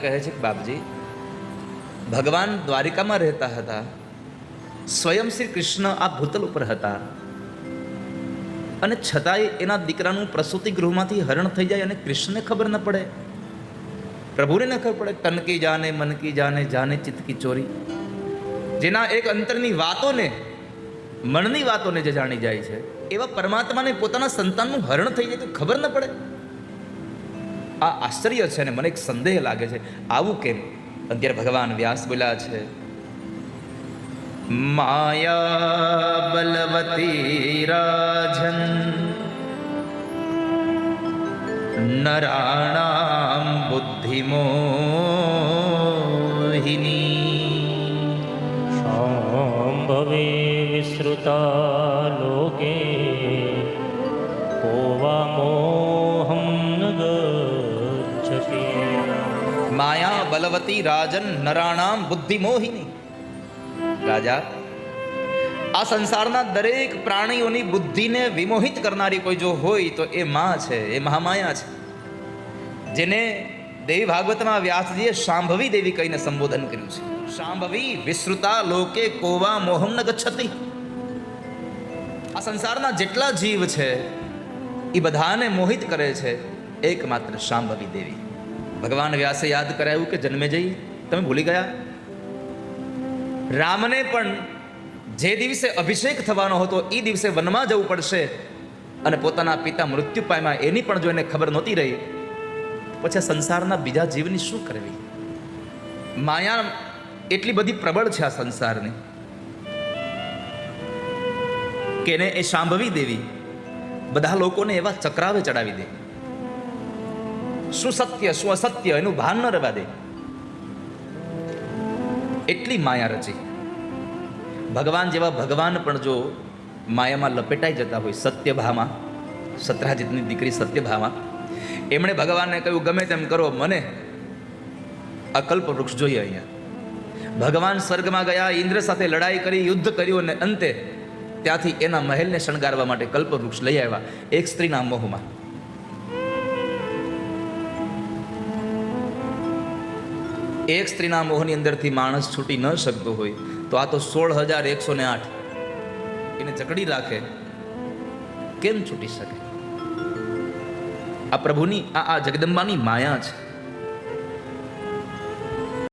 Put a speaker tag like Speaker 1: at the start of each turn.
Speaker 1: કહે છે કે બાપજી, ભગવાન દ્વારિકામાં રહેતા હતા, સ્વયં શ્રી કૃષ્ણ આ ભૂતલ ઉપર હતા, અને છતાંય એના દીકરાનું પ્રસૂતિ ગૃહમાંથી હરણ થઈ જાય અને કૃષ્ણને ખબર ન પડે, પ્રભુને ન ખબર પડે. તન કી જાને મન કી જાને, જાને ચિત્ત કી ચોરી. જેના એક અંતરની વાતોને, મનની વાતોને જે જાણી જાય છે, એવા પરમાત્માને પોતાના સંતાનનું હરણ થઈ જાય તો ખબર ન પડે. આ આશ્ચર્ય છે. અને મને એક સંદેહ લાગે છે, આવું કેમ? અત્યારે ભગવાન વ્યાસ બોલ્યા છે, માયા બલવતી રાજન નરાણામ બુદ્ધિમોહિની
Speaker 2: શાંભવે વિસ્તૃતા લોકે કોવા મોહમ ન ગચ્છતિ.
Speaker 1: માયા બલવતી રાજન નરાણામ બુદ્ધિમોહિની. રાજા, આ સંસારના દરેક પ્રાણીઓની બુદ્ધિને વિમોહિત કરનારી કોઈ જો હોય તો એ માં છે, એ મહામાયા છે, જેને દેવી ભાગવતમાં વ્યાસજીએ શાંભવી દેવી કહીને સંબોધન કર્યું છે. શાંભવી વિસ્તૃતા લોકે કોવા મોહમ ન ગચ્છતિ. આ સંસારના જેટલા જીવ છે એ બધાને મોહિત કરે છે એકમાત્ર શાંભવી દેવી. ભગવાન વ્યાસે યાદ કરાયું કે જન્મે જઈ તમે ભૂલી ગયા, રામને પણ જે દિવસે અભિષેક થવાનો હતો એ દિવસે વનમાં જવું પડશે, અને પોતાના પિતા મૃત્યુ પામ્યા એની પણ જો એને ખબર નહોતી રહી, પછી સંસારના બીજા જીવની શું કરવી? માયા એટલી બધી પ્રબળ છે આ સંસારની કે એને એ શાંભવી દેવી બધા લોકોને એવા ચક્રાવે ચડાવી દે, શું સત્ય શું અસત્ય એનું ભાન ન રહેવા દે, એટલી માયા રચી. ભગવાન જેવા ભગવાન પણ જો માયામાં લપેટાઈ જતા હોય, સત્યભામા, સત્રાજીતની દીકરી સત્યભામા, એમણે ભગવાનને કહ્યું ગમે તેમ કરો, મને આ કલ્પવૃક્ષ જોઈએ અહીંયા. ભગવાન સ્વર્ગમાં ગયા, ઇન્દ્ર સાથે લડાઈ કરી, યુદ્ધ કર્યું, અને અંતે ત્યાંથી એના મહેલને શણગારવા માટે કલ્પવૃક્ષ લઈ આવ્યા એક સ્ત્રીના મોહમાં. એક સ્ત્રીના મોહની અંદરથી માણસ છૂટી ન શકતો હોય તો આ તો 16,108 એને જકડી રાખે, કેમ છૂટી શકે? આ પ્રભુની, આ જગદંબાની માયા છે.